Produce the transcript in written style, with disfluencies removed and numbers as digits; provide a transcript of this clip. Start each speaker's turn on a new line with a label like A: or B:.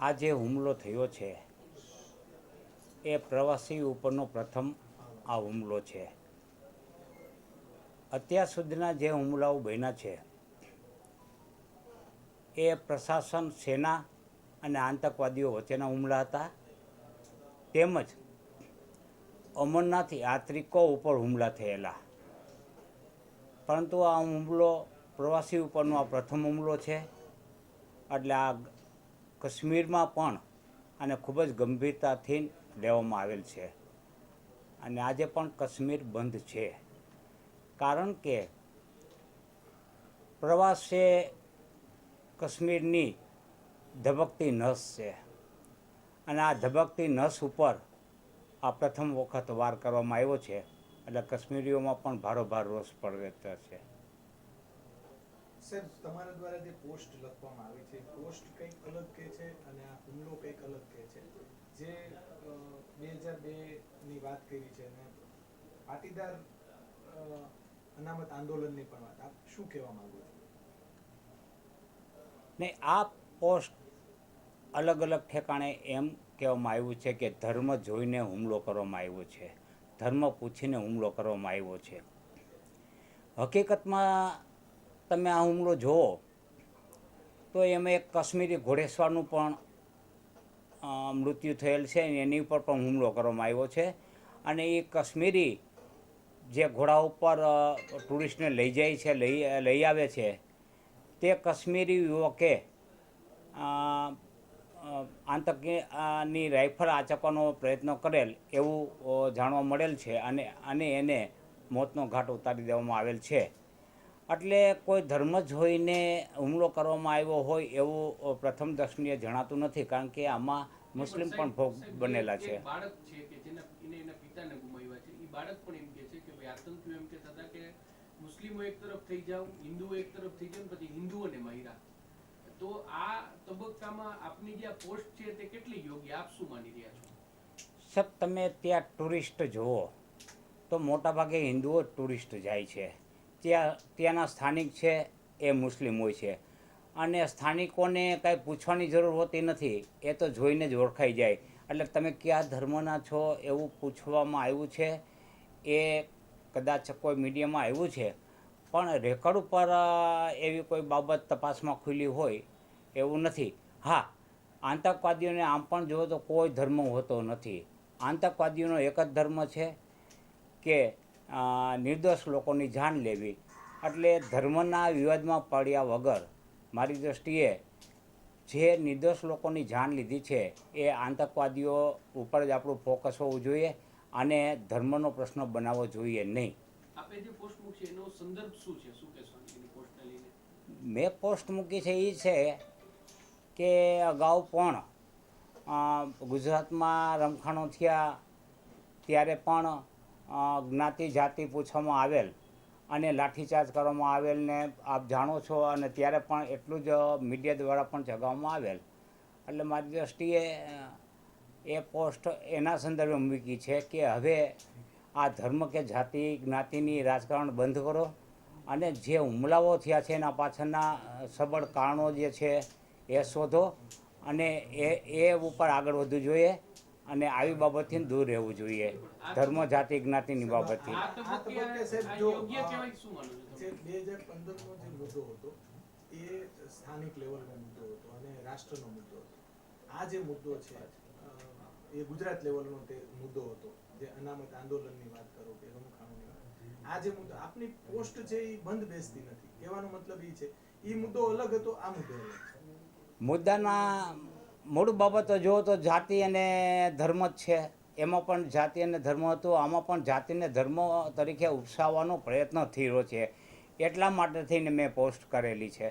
A: આ જે હુમલો થયો છે એ પ્રવાસી ઉપરનો પ્રથમ આ હુમલો છે. અત્યાર સુધીના જે હુમલાઓ બન્યા છે એ પ્રશાસન, સેના અને આતંકવાદીઓ વચ્ચેના હુમલા હતા. તેમજ અમરનાથ યાત્રિકો ઉપર હુમલા થયેલા. પરંતુ આ હુમલો પ્રવાસી ઉપરનો આ પ્રથમ હુમલો છે. એટલે આ કાશ્મીરમાં પણ આને ખૂબ જ ગંભીરતાથી લેવામાં આવેલ છે. અને આજે પણ કાશ્મીર બંધ છે. કારણ કે પ્રવાસે કાશ્મીરની ધબકતી નસ છે અને આ ધબકતી નસ ઉપર આ પ્રથમ વખત વાર કરવામાં આવ્યો છે. એટલે કાશ્મીરીઓમાં પણ ભારોભાર રોષ પ્રગટ છે.
B: સર, તમારા દ્વારા જે પોસ્ટ લખવામાં આવી છે, પોસ્ટ કંઈક અલગ કહે છે અને આ હુમલો કંઈક અલગ કહે છે. જે 2002ની વાત કરી છે અને પાટીદાર અનામત આંદોલનની પણ વાત, આપ શું કહેવા માંગો છો?
A: ને આ પોસ્ટ અલગ અલગ ઠેકાણે એમ કહેવામાં આવ્યું છે કે ધર્મ જોઈને હુમલો કરવામાં આવ્યો છે, ધર્મ પૂછીને હુમલો કરવામાં આવ્યો છે. હકીકતમાં તમે આ હુમલો જુઓ તો એમાં એક કાશ્મીરી ઘોડેસવારનું પણ મૃત્યુ થયેલ છે. એની ઉપર પણ હુમલો કરવામાં આવ્યો છે. અને એ કાશ્મીરી જે ઘોડા ઉપર ટુરિસ્ટને લઈ જાય છે, લઈ આવે છે, તે કાશ્મીરી યુવકે આતંકની રાઇફલ આંચકવાનો પ્રયત્ન કરેલ એવું જાણવા મળેલ છે. અને એને મોતનો ઘાટ ઉતારી દેવામાં આવેલ છે. એટલે કોઈ ધર્મ જોઈને હુમલો કરવામાં આવ્યો હોય એવું પ્રથમ દર્શનીય જણાતું નથી. કારણ કે આમાં મુસ્લિમ પણ ભોગ બનેલા છે.
C: બાળક છે કે જેના એના પિતાને ગુમાવ્યા છે, એ બાળક પણ એમ કહે છે કે ભાઈ આતંકીઓ એમ કહેતા હતા કે મુસ્લિમો એક તરફ થઈ જાવ, હિન્દુઓ એક તરફ થઈ જાવ, પછી હિન્દુઓને માર્યા. તો આ તબક્કામાં આપની જે આ પોસ્ટ છે તે કેટલી યોગ્ય, આપ શું માની રહ્યા છો?
A: સર, તમે ત્યાં ટુરિસ્ટ જુઓ તો મોટાભાગે હિન્દુઓ જ ટુરિસ્ટ જાય છે. ત્યાંના સ્થાનિક છે એ મુસ્લિમ હોય છે. અને સ્થાનિકોને કાંઈ પૂછવાની જરૂર હોતી નથી, એ તો જોઈને જ ઓળખાઈ જાય. એટલે તમે કયા ધર્મના છો એવું પૂછવામાં આવ્યું છે એ કદાચ કોઈ મીડિયામાં આવ્યું છે, પણ રેકોર્ડ ઉપર એવી કોઈ બાબત તપાસમાં ખુલી હોય એવું નથી. હા, આતંકવાદીઓને આમ પણ જુઓ તો કોઈ ધર્મ હોતો નથી. આતંકવાદીઓનો એક જ ધર્મ છે કે નિર્દોષ લોકોની જાન લેવી. એટલે ધર્મના વિવાદમાં પડ્યા વગર મારી દૃષ્ટિએ જે નિર્દોષ લોકોની જાન લીધી છે એ આતંકવાદીઓ ઉપર જ આપણું ફોકસ હોવું જોઈએ અને ધર્મનો પ્રશ્ન બનાવવો જોઈએ નહીં.
C: આપે જે પોસ્ટ મૂકી એનો સંદર્ભ શું છે, શું કહેશો એની પોસ્ટને લઈને?
A: મેં પોસ્ટ મૂકી છે એ છે કે અગાઉ પણ ગુજરાતમાં રમખાણો થયા ત્યારે પણ જ્ઞાતિ જાતિ પૂછવામાં આવેલ અને લાઠીચાર્જ કરવામાં આવેલ ને આપ જાણો છો. અને ત્યારે પણ એટલું જ મીડિયા દ્વારા પણ જગાવવામાં આવેલ. એટલે મારી દૃષ્ટિએ એ પોસ્ટ એના સંદર્ભે મૂકી છે કે હવે આ ધર્મ કે જાતિ જ્ઞાતિની રાજકારણ બંધ કરો અને જે હુમલાઓ થયા છે એના પાછળના સબળ કારણો જે છે એ શોધો અને એ ઉપર આગળ વધવું જોઈએ અને આવી બાબતથી દૂર રહેવું જોઈએ, ધર્મ જાતિ જ્ઞાતિની બાબતથી.
C: આ તબક્કે સાહેબ જો યોગ્ય કહેવાય, શું માનો છો?
B: જે 2015નો જે મુદ્દો હતો એ સ્થાનિક લેવલનો મુદ્દો હતો અને રાષ્ટ્રનો મુદ્દો હતો. આ જે મુદ્દો છે એ ગુજરાત લેવલનો તે મુદ્દો હતો, જે અનામત આંદોલનની વાત કરો કે રમખાણોની વાત. આ જે મુદ્દો, આપની પોસ્ટ છે એ બંધ બેસતી નથી. કહેવાનો મતલબ એ છે એ મુદ્દો અલગ હતો, આ મુદ્દો અલગ છે.
A: મુદ્દાના મૂળ બાબતો જુઓ તો જાતિ અને ધર્મ જ છે. એમાં પણ જાતિ અને ધર્મ હતું, આમાં પણ જાતિને ધર્મ તરીકે ઉપસાવવાનો પ્રયત્ન થઈ રહ્યો છે. એટલા માટે થઈને મેં પોસ્ટ કરેલી છે.